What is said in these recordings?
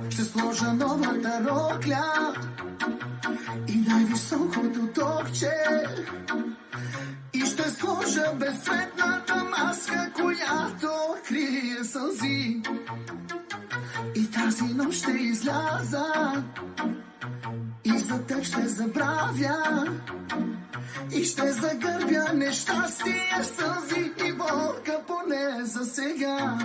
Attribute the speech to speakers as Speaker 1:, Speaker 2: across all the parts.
Speaker 1: ще сложа новата рокля и най-високото топче. И ще сложа безцветната маска, която крие сълзи. И тази нощ ще изляза и за теб ще забравя. И ще загърбя нещастие, сълзи и болка, поне за сега.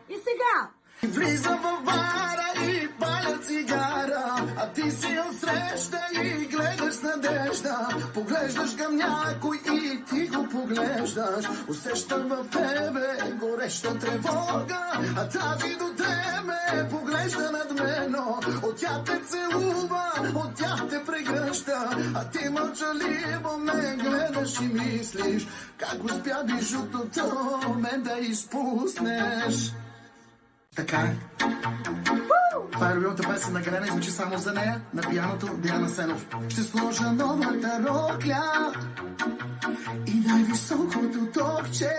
Speaker 2: И сега?
Speaker 1: Влизам в бара и паля цигара, а ти си отсреща и гледаш с надежда. Поглеждаш към някой и ти го поглеждаш. Усещам в тебе гореща тревога, а тази до тебе поглежда надменно. От тях те целува, от тях те прегръща, а ти мълчаливо ме гледаш и мислиш как успя бижутото мен да изпуснеш. Така е. Това е любимата песен на Галена и звучи само за нея. На пианото Диана Сенов. Ще сложа новата рокля и най-високото топче.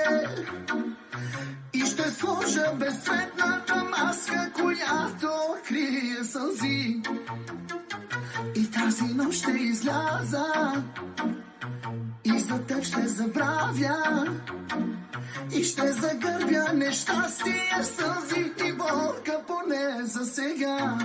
Speaker 1: И ще сложа безцветната маска, която крие сълзи. И тази нощ ще изляза и за теб ще забравя. И ще загърбя нещастие, сълзи и болка, поне за сега.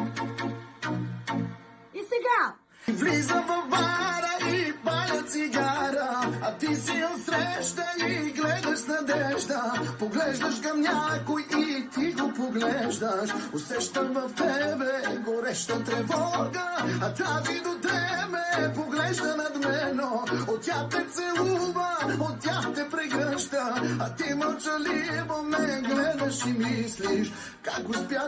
Speaker 2: И сега?
Speaker 1: Влизам в бара и паля цигара, а ти си отсреща и гледаш с надежда. Поглеждаш към някой и ти го поглеждаш. Усещам в тебе гореща тревога, а тази до тебе поглежда надменно. От тях те целува, от тях те прегръща, а ти мълчаливо ме гледаш и мислиш как успя